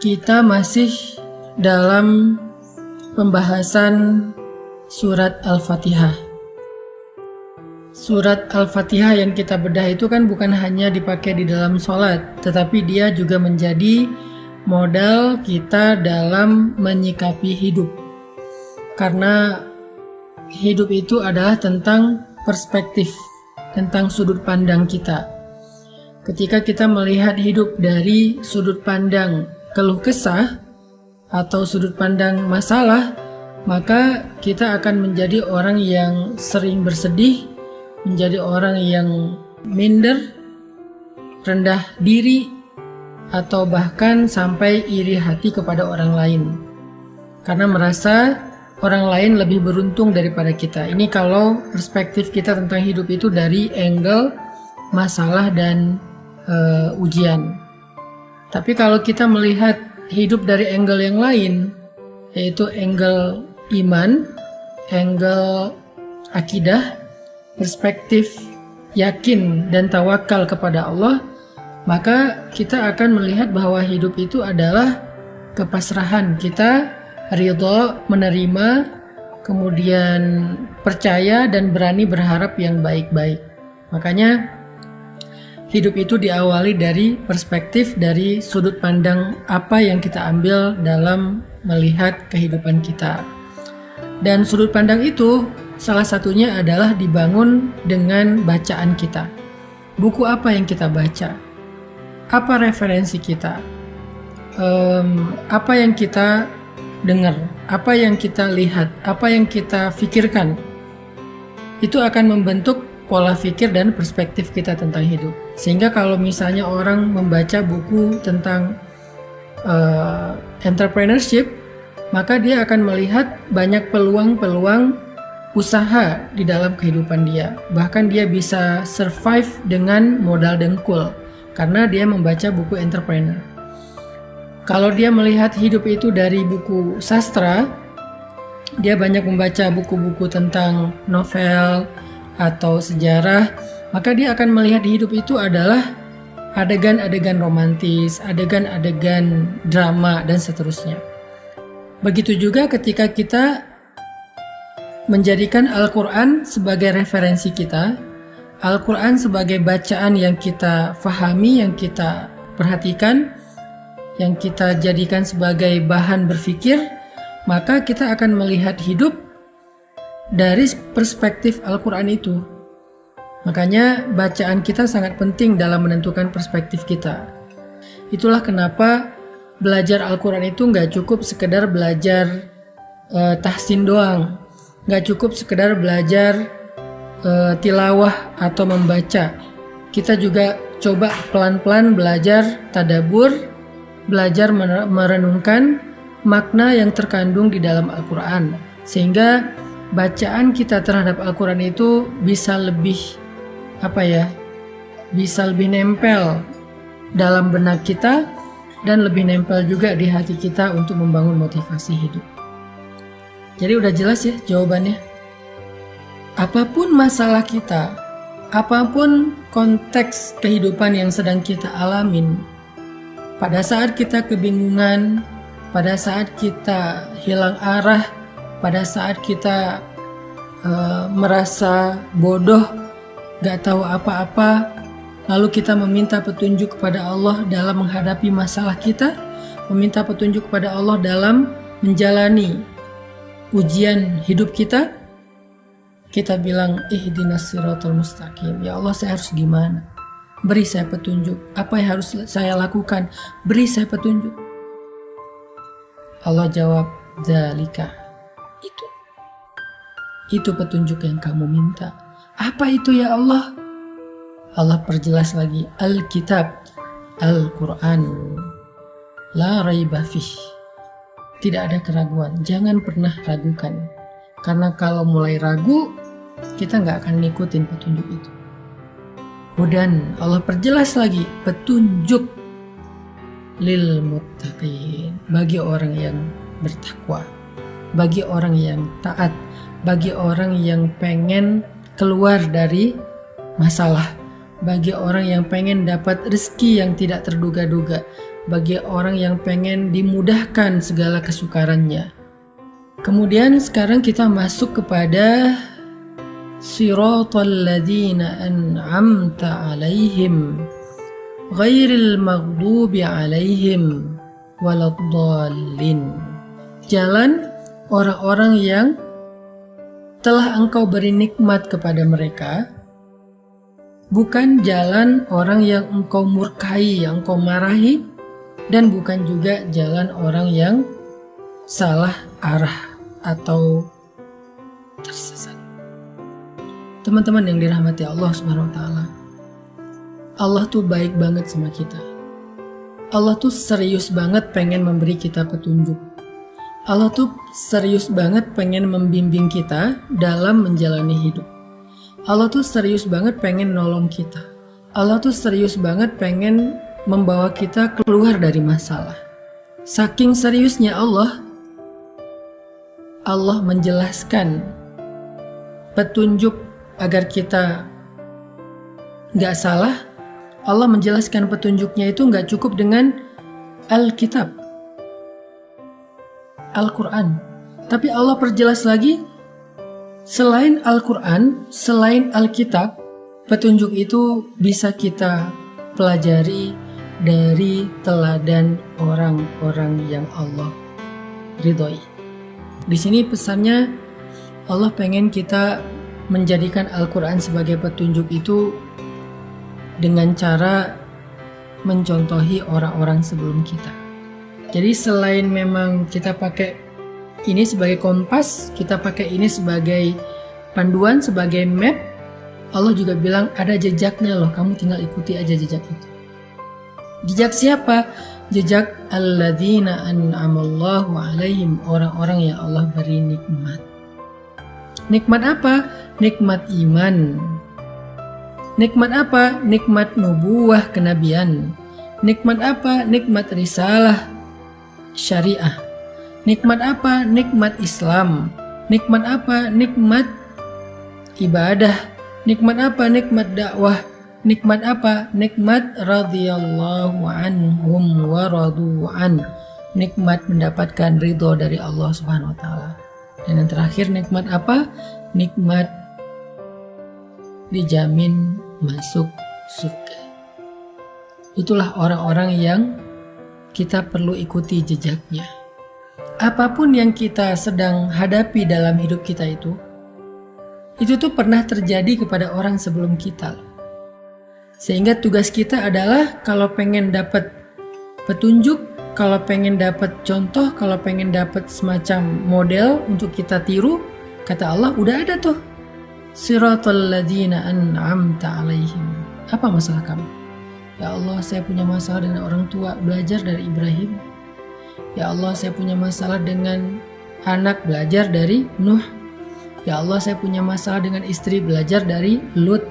Kita masih dalam pembahasan surat Al-Fatihah. Surat Al-Fatihah yang kita bedah itu kan bukan hanya dipakai di dalam sholat, tetapi dia juga menjadi modal kita dalam menyikapi hidup. Karena hidup itu adalah tentang perspektif, tentang sudut pandang kita. Ketika kita melihat hidup dari sudut pandang keluh kesah atau sudut pandang masalah, maka kita akan menjadi orang yang sering bersedih, menjadi orang yang minder, rendah diri, atau bahkan sampai iri hati kepada orang lain karena merasa orang lain lebih beruntung daripada kita. Ini kalau perspektif kita tentang hidup itu dari angle masalah dan ujian. Tapi kalau kita melihat hidup dari angle yang lain, yaitu angle iman, angle akidah, perspektif yakin dan tawakal kepada Allah, maka kita akan melihat bahwa hidup itu adalah kepasrahan. Kita ridho, menerima, kemudian percaya dan berani berharap yang baik-baik. Makanya hidup itu diawali dari perspektif, dari sudut pandang apa yang kita ambil dalam melihat kehidupan kita. Dan sudut pandang itu salah satunya adalah dibangun dengan bacaan kita. Buku apa yang kita baca? Apa referensi kita? Apa yang kita dengar? Apa yang kita lihat? Apa yang kita pikirkan? Itu akan membentuk pola pikir dan perspektif kita tentang hidup. Sehingga kalau misalnya orang membaca buku tentang entrepreneurship, maka dia akan melihat banyak peluang-peluang usaha di dalam kehidupan dia. Bahkan dia bisa survive dengan modal dengkul karena dia membaca buku entrepreneur. Kalau dia melihat hidup itu dari buku sastra, dia banyak membaca buku-buku tentang novel atau sejarah, maka dia akan melihat hidup itu adalah adegan-adegan romantis, adegan-adegan drama, dan seterusnya. Begitu juga ketika kita menjadikan Al-Quran sebagai referensi kita, Al-Quran sebagai bacaan yang kita fahami, yang kita perhatikan, yang kita jadikan sebagai bahan berpikir, maka kita akan melihat hidup dari perspektif Al-Quran itu. Makanya bacaan kita sangat penting dalam menentukan perspektif kita. Itulah kenapa belajar Al-Quran itu nggak cukup sekedar belajar tahsin doang, nggak cukup sekedar belajar tilawah atau membaca. Kita juga coba pelan-pelan belajar tadabbur, belajar merenungkan makna yang terkandung di dalam Al-Quran, sehingga bacaan kita terhadap Al-Quran itu bisa lebih bisa lebih nempel dalam benak kita dan lebih nempel juga di hati kita untuk membangun motivasi hidup. Jadi udah jelas ya jawabannya. Apapun masalah kita, apapun konteks kehidupan yang sedang kita alamin, pada saat kita kebingungan, pada saat kita hilang arah, pada saat kita merasa bodoh, gak tahu apa-apa, lalu kita meminta petunjuk kepada Allah dalam menghadapi masalah kita, meminta petunjuk kepada Allah dalam menjalani ujian hidup kita, kita bilang ihdinas siratal mustaqim. Ya Allah, saya harus gimana? Beri saya petunjuk. Apa yang harus saya lakukan? Beri saya petunjuk. Allah jawab, dzalika. Itu petunjuk yang kamu minta. Apa itu ya Allah? Allah perjelas lagi, Alkitab, Al-Quran, la raiba fih. Tidak ada keraguan, jangan pernah ragukan. Karena kalau mulai ragu, kita nggak akan ngikutin petunjuk itu. Dan Allah perjelas lagi, petunjuk lil muttaqin, bagi orang yang bertakwa, bagi orang yang taat, bagi orang yang pengen keluar dari masalah, bagi orang yang pengen dapat rezeki yang tidak terduga-duga, bagi orang yang pengen dimudahkan segala kesukarannya. Kemudian sekarang kita masuk kepada Siratal ladzina an'amta 'alaihim ghairil maghdubi 'alaihim waladdallin. Jalan orang-orang yang telah Engkau beri nikmat kepada mereka, bukan jalan orang yang Engkau murkai, yang Engkau marahi, dan bukan juga jalan orang yang salah arah atau tersesat. Teman-teman yang dirahmati Allah Subhanahu wa taala, Allah tuh baik banget sama kita. Allah tuh serius banget pengen memberi kita petunjuk. Allah tuh serius banget pengen membimbing kita dalam menjalani hidup. Allah tuh serius banget pengen nolong kita. Allah tuh serius banget pengen membawa kita keluar dari masalah. Saking seriusnya Allah menjelaskan petunjuk agar kita nggak salah. Allah menjelaskan petunjuknya itu nggak cukup dengan Alkitab, Al-Quran. Tapi Allah perjelas lagi, selain Al-Quran, selain Alkitab, petunjuk itu bisa kita pelajari dari teladan orang-orang yang Allah ridhoi. Di sini pesannya, Allah pengen kita menjadikan Al-Quran sebagai petunjuk itu dengan cara mencontohi orang-orang sebelum kita. Jadi selain memang kita pakai ini sebagai kompas, kita pakai ini sebagai panduan, sebagai map, Allah juga bilang ada jejaknya loh, kamu tinggal ikuti aja jejak itu. Jejak siapa? Jejak alladzina an'amallahu alaihim, orang-orang yang Allah beri nikmat. Nikmat apa? Nikmat iman. Nikmat apa? Nikmat nubuwah kenabian. Nikmat apa? Nikmat risalah syariah. Nikmat apa? Nikmat Islam. Nikmat apa? Nikmat ibadah. Nikmat apa? Nikmat dakwah. Nikmat apa? Nikmat radhiyallahu anhum wa radu'an. Nikmat mendapatkan ridho dari Allah Subhanahu wa taala. Dan yang terakhir nikmat apa? Nikmat dijamin masuk surga. Itulah orang-orang yang kita perlu ikuti jejaknya. Apapun yang kita sedang hadapi dalam hidup kita itu tuh pernah terjadi kepada orang sebelum kita. Sehingga tugas kita adalah kalau pengen dapat petunjuk, kalau pengen dapat contoh, kalau pengen dapat semacam model untuk kita tiru, kata Allah udah ada tuh. Siratal ladzina an'amta 'alaihim. Apa masalah kamu? Ya Allah, saya punya masalah dengan orang tua, belajar dari Ibrahim. Ya Allah, saya punya masalah dengan anak, belajar dari Nuh. Ya Allah, saya punya masalah dengan istri, belajar dari Lut.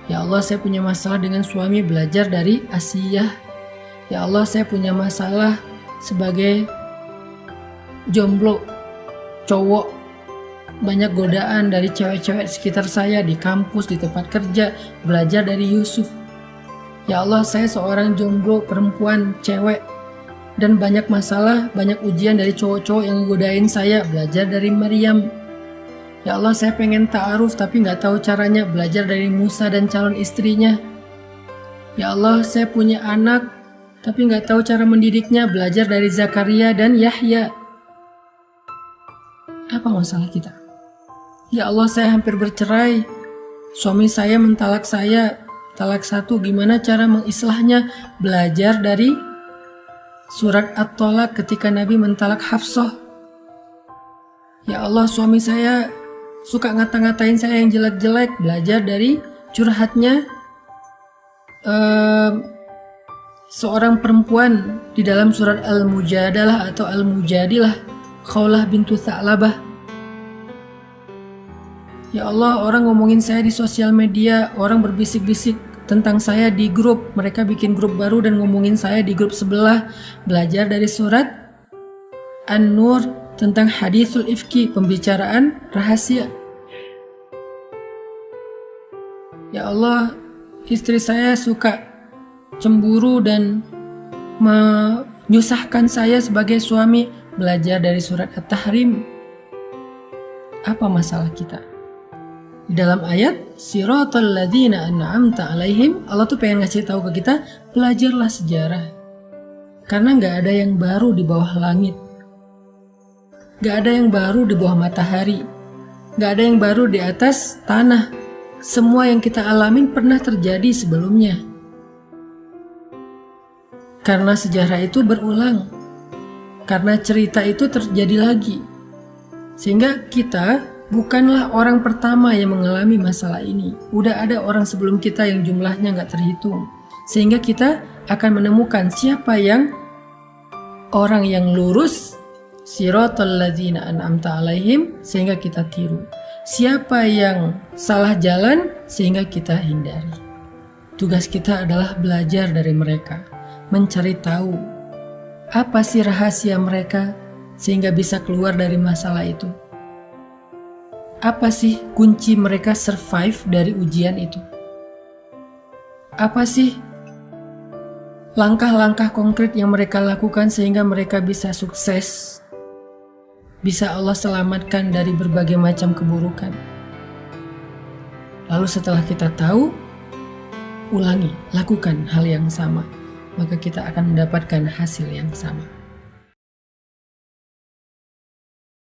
Ya Allah, saya punya masalah dengan suami, belajar dari Asiyah. Ya Allah, saya punya masalah sebagai jomblo, cowok, banyak godaan dari cewek-cewek sekitar saya di kampus, di tempat kerja, belajar dari Yusuf. Ya Allah, saya seorang jomblo perempuan, cewek, dan banyak masalah, banyak ujian dari cowok-cowok yang godain saya, belajar dari Maryam. Ya Allah, saya pengen ta'aruf tapi nggak tahu caranya, belajar dari Musa dan calon istrinya. Ya Allah, saya punya anak tapi nggak tahu cara mendidiknya, belajar dari Zakaria dan Yahya. Apa masalah kita? Ya Allah, saya hampir bercerai. Suami saya mentalak saya, talak 1, gimana cara mengislahnya? Belajar dari surat At-Tolak ketika Nabi mentalak Hafsah. Ya Allah, suami saya suka ngata-ngatain saya yang jelek-jelek, belajar dari curhatnya seorang perempuan di dalam surat Al-Mujadalah atau Al-Mujadilah, Khawlah bintu Tha'labah. Ya Allah, orang ngomongin saya di sosial media, orang berbisik-bisik tentang saya di grup, mereka bikin grup baru dan ngomongin saya di grup sebelah. Belajar dari surat An-Nur tentang hadithul ifki, pembicaraan rahasia. Ya Allah, istri saya suka cemburu dan menyusahkan saya sebagai suami, belajar dari surat At-Tahrim. Apa masalah kita? Di dalam ayat Siratal ladzina an'amta alaihim, Allah tuh pengen ngasih tahu ke kita, belajarlah sejarah. Karena nggak ada yang baru di bawah langit. Nggak ada yang baru di bawah matahari. Nggak ada yang baru di atas tanah. Semua yang kita alamin pernah terjadi sebelumnya. Karena sejarah itu berulang. Karena cerita itu terjadi lagi. Sehingga kita bukanlah orang pertama yang mengalami masalah ini. Udah ada orang sebelum kita yang jumlahnya nggak terhitung. Sehingga kita akan menemukan siapa yang orang yang lurus, siratal ladzina an'amta alaihim, sehingga kita tiru. Siapa yang salah jalan, sehingga kita hindari. Tugas kita adalah belajar dari mereka, mencari tahu apa sih rahasia mereka sehingga bisa keluar dari masalah itu. Apa sih kunci mereka survive dari ujian itu? Apa sih langkah-langkah konkret yang mereka lakukan sehingga mereka bisa sukses? Bisa Allah selamatkan dari berbagai macam keburukan. Lalu setelah kita tahu, ulangi, lakukan hal yang sama. Maka kita akan mendapatkan hasil yang sama.